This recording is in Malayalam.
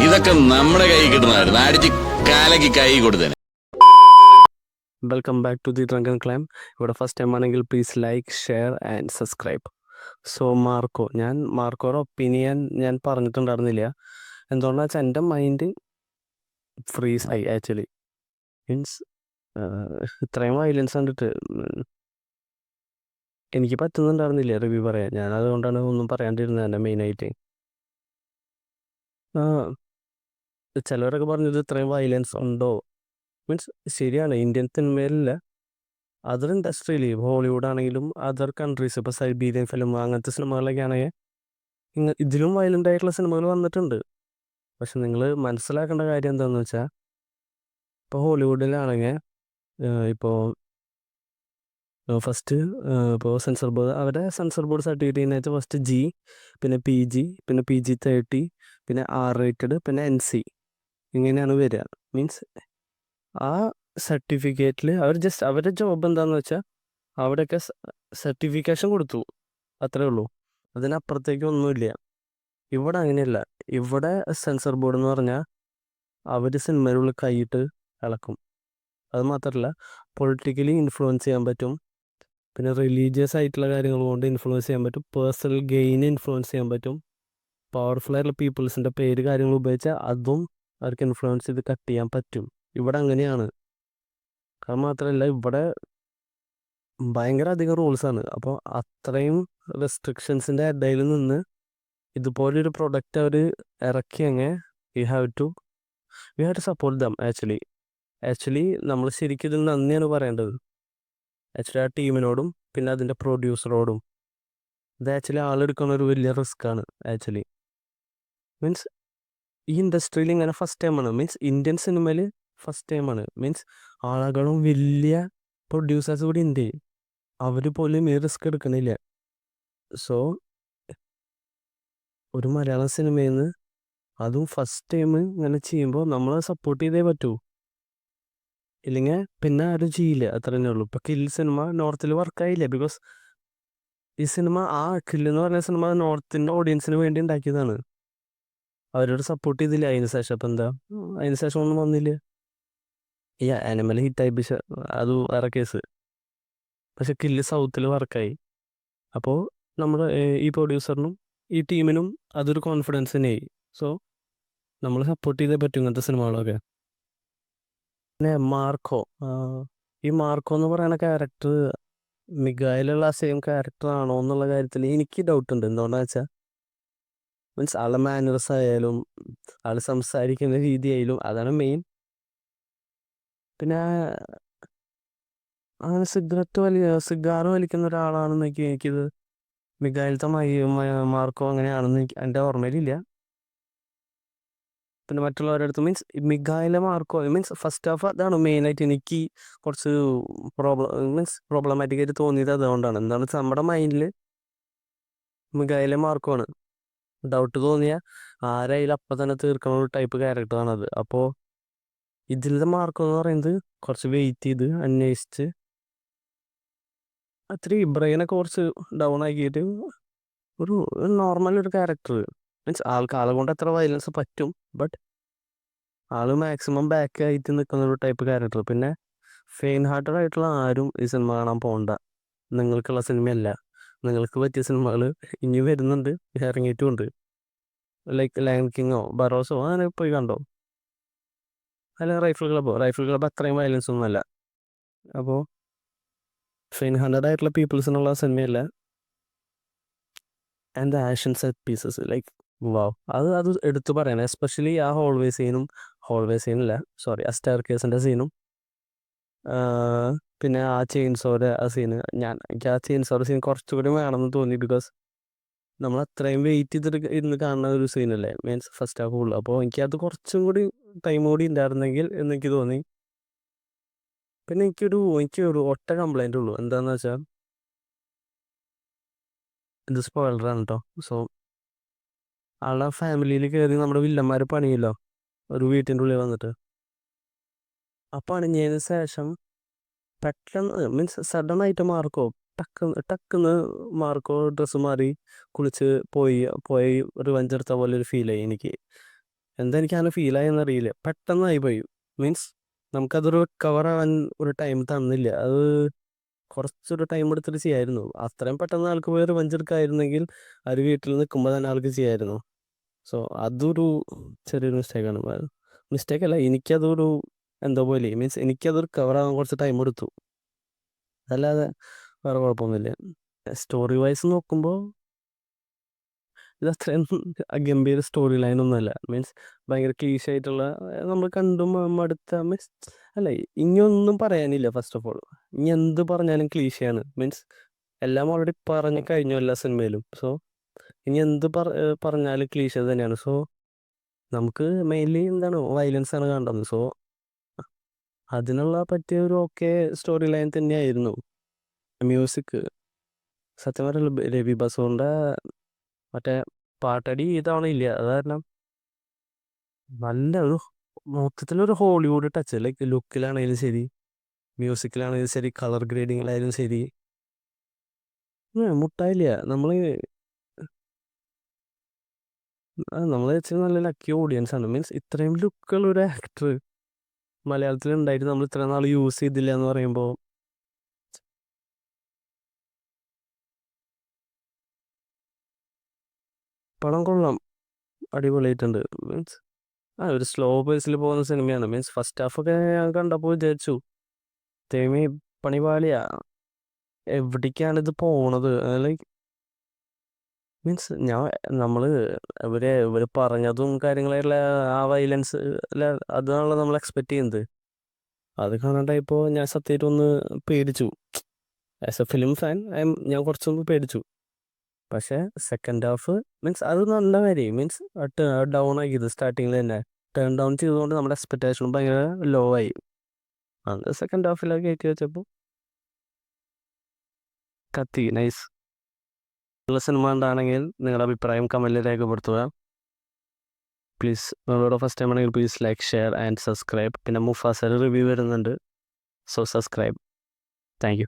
ഇതൊക്കെ നമ്മുടെ കൈ കിട്ടുന്നതായിരുന്നു. അടിച്ച് കാലക്ക് കൈ കൊടുത്തേനെ. Welcome back to the drunken clime. ഇവിടെ ഫസ്റ്റ് ടൈം ആണെങ്കിൽ please like, share and subscribe. So മാർക്കോയുടെ ഒപ്പീനിയൻ ഞാൻ പറഞ്ഞിട്ടുണ്ടായിരുന്നില്ല. എന്തുകൊണ്ടാണെന്ന് വെച്ചാൽ എൻ്റെ മൈൻഡ് ഫ്രീസ് ആയി ആക്ച്വലി. മീൻസ് ഇത്രയും വയലൻസ് കണ്ടിട്ട് എനിക്ക് പറ്റുന്നുണ്ടായിരുന്നില്ല റിവ്യൂ പറയാൻ. ഞാൻ അതുകൊണ്ടാണ് ഒന്നും പറയാണ്ടിരുന്നത് തന്നെ മെയിനായിട്ട്. ചിലവരൊക്കെ പറഞ്ഞത് ഇത്രയും വയലൻസ് ഉണ്ടോ, മീൻസ് ശരിയാണ്. ഇന്ത്യൻ സിനിമയിലില്ല, അതർ ഇൻഡസ്ട്രിയിൽ ഹോളിവുഡ് ആണെങ്കിലും അതർ കൺട്രീസ്, ഇപ്പോൾ സൈബീരിയൻ ഫിലിം അങ്ങനത്തെ സിനിമകളിലൊക്കെ ആണെങ്കിൽ ഇതിലും വയലൻ്റ് ആയിട്ടുള്ള സിനിമകൾ വന്നിട്ടുണ്ട്. പക്ഷെ നിങ്ങൾ മനസ്സിലാക്കേണ്ട കാര്യം എന്താണെന്ന് വെച്ചാൽ, ഇപ്പോൾ ഹോളിവുഡിലാണെങ്കിൽ ഇപ്പോൾ ഫസ്റ്റ് ഇപ്പോൾ സെൻസർ ബോർഡ്, അവരുടെ സെൻസർ ബോർഡ് സർട്ടിഫിക്കറ്റ് ചെയ്യുന്ന ഫസ്റ്റ് ജി, പിന്നെ PG, പിന്നെ PG-30, പിന്നെ R-rated, പിന്നെ NC, ഇങ്ങനെയാണ് വരിക. മീൻസ് ആ സർട്ടിഫിക്കറ്റിൽ അവരുടെ ജോബ് എന്താണെന്ന് വെച്ചാൽ അവിടെയൊക്കെ സർട്ടിഫിക്കേഷൻ കൊടുത്തു, അത്രേ ഉള്ളൂ. അതിനപ്പുറത്തേക്കൊന്നുമില്ല. ഇവിടെ അങ്ങനെയല്ല. ഇവിടെ സെൻസർ ബോർഡ് എന്ന് പറഞ്ഞാൽ അവർ സിനിമയിലുള്ള കൈയിട്ട് ഇളക്കും. അത് മാത്രമല്ല, പൊളിറ്റിക്കലി ഇൻഫ്ലുവൻസ് ചെയ്യാൻ പറ്റും, പിന്നെ റിലീജിയസ് ആയിട്ടുള്ള കാര്യങ്ങൾ കൊണ്ട് ഇൻഫ്ലുവൻസ് ചെയ്യാൻ പറ്റും, പേഴ്സണൽ ഗെയിൻ ഇൻഫ്ലുവൻസ് ചെയ്യാൻ പറ്റും. പവർഫുൾ ആയിട്ടുള്ള പീപ്പിൾസിൻ്റെ പേര് കാര്യങ്ങൾ ഉപയോഗിച്ചാൽ അതും അവർക്ക് ഇൻഫ്ലുവൻസ് ചെയ്ത് കട്ട് ചെയ്യാൻ പറ്റും. ഇവിടെ അങ്ങനെയാണ്. അത് മാത്രമല്ല, ഇവിടെ ഭയങ്കര അധികം റൂൾസാണ്. അപ്പോൾ അത്രയും റെസ്ട്രിക്ഷൻസിൻ്റെ ഇടയിൽ നിന്ന് ഇതുപോലൊരു പ്രൊഡക്റ്റ് അവർ ഇറക്കിയെങ്കിൽ we have to support them. Actually നമ്മൾ ശരിക്കും ഇതിൽ നന്ദിയാണ് പറയേണ്ടത്. ആക്ച്വലി ആ ടീമിനോടും പിന്നെ അതിൻ്റെ പ്രൊഡ്യൂസറോടും. ഇത് ആക്ച്വലി ആളെടുക്കുന്ന ഒരു വലിയ റിസ്ക് ആണ് ആക്ച്വലി. മീൻസ് ഈ ഇൻഡസ്ട്രിയിൽ ഇങ്ങനെ ഫസ്റ്റ് ടൈമാണ്. മീൻസ് ഇന്ത്യൻ സിനിമയിൽ ഫസ്റ്റ് ടൈമാണ്. മീൻസ് ആളുകളും വലിയ പ്രൊഡ്യൂസേഴ്സ് കൂടി ഉണ്ട്, അവർ പോലും ഈ റിസ്ക് എടുക്കണില്ല. സോ ഒരു മലയാളം സിനിമയിൽ നിന്ന് അതും ഫസ്റ്റ് ടൈം ഇങ്ങനെ ചെയ്യുമ്പോൾ നമ്മൾ സപ്പോർട്ട് ചെയ്തേ പറ്റൂ, ഇല്ലെങ്കിൽ പിന്നെ ആരും ചെയ്യില്ല. അത്ര തന്നെ ഉള്ളൂ. ഇപ്പം കിൽ സിനിമ നോർത്തിൽ വർക്കായില്ല, ബിക്കോസ് ഈ സിനിമ, കില്ലെന്ന് പറഞ്ഞ സിനിമ നോർത്തിൻ്റെ ഓഡിയൻസിന് വേണ്ടി ഉണ്ടാക്കിയതാണ്. അവരോട് സപ്പോർട്ട് ചെയ്തില്ല അതിന് ശേഷം. അപ്പം എന്താ, അതിന് ശേഷം ഒന്നും വന്നില്ല. ഈ ആനിമൽ ഹിറ്റായി, അത് വേറെ കേസ്. പക്ഷെ കില്ല് സൗത്തിൽ വർക്കായി. അപ്പോൾ നമ്മൾ ഈ പ്രൊഡ്യൂസറിനും ഈ ടീമിനും അതൊരു കോൺഫിഡൻസ് തന്നെയായി. സോ നമ്മൾ സപ്പോർട്ട് ചെയ്തേ പറ്റും ഇങ്ങനത്തെ സിനിമകളൊക്കെ. പിന്നെ ഈ മാർക്കോ എന്ന് പറയുന്ന ക്യാരക്ടർ മിഗായിലുള്ള സെയിം ക്യാരക്ടർ ആണോ എന്നുള്ള കാര്യത്തിൽ എനിക്ക് ഡൗട്ട് ഉണ്ട്. എന്തുകൊണ്ടാണെന്ന് വെച്ചാൽ, മീൻസ് ആളുടെ മാനേഴ്സ് ആയാലും ആൾ സംസാരിക്കുന്ന രീതിയായാലും അതാണ് മെയിൻ. പിന്നെ അങ്ങനെ സിഗാറ് വലിക്കുന്ന ഒരാളാണെന്നൊക്കെ എനിക്കിത് മിഗായിലത്തെ മാർക്കോ അങ്ങനെയാണെന്ന് എൻ്റെ ഓർമ്മയിലില്ല. പിന്നെ മറ്റുള്ളവരുടെ അടുത്ത് മീൻസ് മിഗായിലെ മാർക്കോ, മീൻസ് ഫസ്റ്റ് ഹാഫ് അതാണ് മെയിനായിട്ട് എനിക്ക് കുറച്ച് പ്രോബ്ലമാറ്റിക് ആയിട്ട് തോന്നിയത്. അതുകൊണ്ടാണ്, എന്താണെന്ന് വെച്ചാൽ നമ്മുടെ മൈൻഡിൽ മിഗായിലെ മാർക്കോ ആണ്. ഡൗട്ട് തോന്നിയ ആരായാലും അപ്പം തന്നെ തീർക്കുന്ന ഒരു ടൈപ്പ് ക്യാരക്ടറാണത്. അപ്പോൾ ഇതിലത്തെ മാർക്കോ എന്ന് പറയുന്നത് കുറച്ച് വെയിറ്റ് ചെയ്ത് അന്വേഷിച്ച് അത്രയും ബ്രെയിനൊക്കെ കുറച്ച് ഡൗൺ ആക്കിയിട്ട് ഒരു നോർമൽ ഒരു ക്യാരക്ടർ. മീൻസ് ആളെ കൊണ്ട് എത്ര വയലൻസ് പറ്റും, ബട്ട് ആള് മാക്സിമം ബാക്ക് ആയിട്ട് നിൽക്കുന്ന ഒരു ടൈപ്പ് ക്യാരക്ടർ. പിന്നെ ഫെയിൻ ഹാർട്ടഡ് ആയിട്ടുള്ള ആരും ഈ സിനിമ കാണാൻ പോകണ്ട. നിങ്ങൾക്കുള്ള സിനിമയല്ല. നിങ്ങൾക്ക് പറ്റിയ സിനിമകൾ ഇനി വരുന്നുണ്ട്, ഇറങ്ങിയിട്ടുമുണ്ട്. ലൈക്ക് ലയൺ കിങ്ങോ ബറോസോ അങ്ങനെ പോയി കണ്ടോ, അല്ല റൈഫിൾ ക്ലബ് അത്രയും വയലൻസ് ഒന്നുമല്ല. അപ്പോൾ ഫെയിൻ ഹാർട്ടഡ് ആയിട്ടുള്ള പീപ്പിൾസിനുള്ള സിനിമയല്ല. And the action set pieces like wow, അത് എടുത്തു പറയണം. എസ്പെഷ്യലി ആ ഹോൾവേ സീനില്ല, സോറി, ആ സ്റ്റെയർ കേസിൻ്റെ സീനും, പിന്നെ ആ ചെയിൻസോയുടെ ആ സീന്. എനിക്ക് ആ ചെയിൻസോയുടെ സീൻ കുറച്ചുകൂടി വേണമെന്ന് തോന്നി, ബിക്കോസ് നമ്മൾ അത്രയും വെയിറ്റ് ചെയ്തിട്ട് ഇരുന്ന് കാണുന്ന ഒരു സീനല്ലേ, മീൻസ് ഫസ്റ്റ് ഹാഫ് ഫുള്ള്. അപ്പോൾ എനിക്കത് കുറച്ചും കൂടി ടൈം കൂടി ഉണ്ടായിരുന്നെങ്കിൽ എന്നെനിക്ക് തോന്നി. പിന്നെ എനിക്കൊരു ഒറ്റ കംപ്ലൈൻ്റ് ഉള്ളൂ. എന്താണെന്ന് വെച്ചാൽ, ഇത് സ്പോയിലറാണ് കേട്ടോ. സോ ആളുടെ ഫാമിലിയിൽ കയറി നമ്മുടെ വില്ലന്മാർ പണിയല്ലോ ഒരു വീട്ടിൻ്റെ ഉള്ളിൽ വന്നിട്ട്. ആ പണിഞ്ഞതിന് ശേഷം പെട്ടെന്ന്, മീൻസ് സഡൻ ആയിട്ട് മാർക്കോ ടക്കുന്ന് മാർക്കോ ഡ്രസ്സ് മാറി കുളിച്ച് പോയി റിവഞ്ച് എടുത്ത പോലെ ഒരു ഫീലായി എനിക്ക്. എന്താ എനിക്ക് അങ്ങനെ ഫീലായെന്ന് അറിയില്ല, പെട്ടെന്നായി പോയി. മീൻസ് നമുക്കതൊരു കവർ ആവാൻ ഒരു ടൈം തന്നില്ല. അത് കുറച്ചൊരു ടൈം എടുത്തിട്ട് ചെയ്യായിരുന്നു. അത്രയും പെട്ടെന്ന് ആൾക്ക് പോയി റിവഞ്ച് എടുക്കായിരുന്നെങ്കിൽ അവർ വീട്ടിൽ നിൽക്കുമ്പോൾ തന്നെ ആൾക്ക് ചെയ്യായിരുന്നു. സോ അതൊരു ചെറിയൊരു മിസ്റ്റേക്കാണ്. മിസ്റ്റേക്കല്ല, എനിക്കതൊരു എന്തോ പോലെ, മീൻസ് എനിക്കതൊരു കവർ ആവാൻ കുറച്ച് ടൈം എടുത്തു. അതല്ലാതെ വേറെ കുഴപ്പമൊന്നുമില്ല. സ്റ്റോറി വൈസ് നോക്കുമ്പോൾ ഇത് അത്രയും ഗംഭീര സ്റ്റോറി ലൈൻ ഒന്നുമല്ല. മീൻസ് ഭയങ്കര ക്ലീശ ആയിട്ടുള്ള, നമ്മൾ കണ്ടും മടുത്ത, മീൻസ് അല്ല, ഇനിയൊന്നും പറയാനില്ല. ഫസ്റ്റ് ഓഫ് ഓൾ, ഇനി എന്ത് പറഞ്ഞാലും ക്ലീശയാണ്. മീൻസ് എല്ലാം ഓൾറെഡി പറഞ്ഞു കഴിഞ്ഞു എല്ലാ സിനിമയിലും. സോ ഇനി എന്ത് പറഞ്ഞാലും ക്ലീശ തന്നെയാണ്. സോ നമുക്ക് മെയിൻലി എന്താണ്, വയലൻസ് ആണ് കണ്ടത്. സോ അതിനുള്ള പറ്റിയ ഒരു ഓക്കെ സ്റ്റോറി ലൈൻ തന്നെയായിരുന്നു. മ്യൂസിക് സത്യം പറഞ്ഞ രവി ബസൂറിൻ്റെ മറ്റേ പാട്ടടി ഇതവണ ഇല്ല. അത് കാരണം നല്ല ഒരു മൊത്തത്തിലൊരു ഹോളിവുഡ് ടച്ച്, ലൈക്ക് ലുക്കിലാണെങ്കിലും ശരി, മ്യൂസിക്കിലാണെങ്കിലും ശരി, കളർ ഗ്രേഡിങ്ങിലായാലും ശരി, മുട്ടായില്ല. നമ്മൾ വെച്ചാൽ നല്ല ലക്കി ഓഡിയൻസ് ആണ്. മീൻസ് ഇത്രയും ലുക്കുള്ള ഒരു ആക്ടർ മലയാളത്തിൽ ഉണ്ടായിട്ട് നമ്മൾ ഇത്രയും നാൾ യൂസ് ചെയ്തില്ല എന്ന് പറയുമ്പോൾ പടം കൊള്ളാം, അടിപൊളിയായിട്ടുണ്ട്. മീൻസ് ഒരു സ്ലോ പേസിൽ പോകുന്ന സിനിമയാണ്. മീൻസ് ഫസ്റ്റ് ഹാഫൊക്കെ ഞാൻ കണ്ടപ്പോൾ വിചാരിച്ചു, തേമി പണിപാളിയാ, എവിടേക്കാണ് ഇത് പോണത്. ലൈക്ക് മീൻസ് നമ്മള് ഇവര് പറഞ്ഞതും കാര്യങ്ങളായിട്ടുള്ള ആ വയലൻസ് അതാണല്ലോ നമ്മൾ എക്സ്പെക്ട് ചെയ്യുന്നത്. അത് കാണാണ്ടായപ്പോൾ ഞാൻ സത്യമായിട്ടൊന്ന് പേടിച്ചു. ആസ് എ ഫിലിം ഫാൻ ഞാൻ കുറച്ചൊന്ന് പേടിച്ചു. പക്ഷേ സെക്കൻഡ് ഹാഫ് മീൻസ് അത് നല്ല കാര്യം. മീൻസ് ഡൗൺ ആക്കിയത് സ്റ്റാർട്ടിങ്ങിൽ തന്നെ ടേൺ ഡൗൺ ചെയ്തുകൊണ്ട് നമ്മുടെ എക്സ്പെക്ടേഷനും ഭയങ്കര ലോ ആയി. അത് സെക്കൻഡ് ഹാഫിലൊക്കെ കയറ്റി വെച്ചപ്പോൾ കത്തി നൈസ്. ഉള്ള സിനിമ എന്താണെങ്കിൽ നിങ്ങളുടെ അഭിപ്രായം കമൻറ്റിൽ രേഖപ്പെടുത്തുക. പ്ലീസ്, നിങ്ങളുടെ ഫസ്റ്റ് ടൈം ആണെങ്കിൽ please like, share and subscribe. പിന്നെ മുഫാസയുടെ റിവ്യൂ വരുന്നുണ്ട്. So subscribe. Thank you.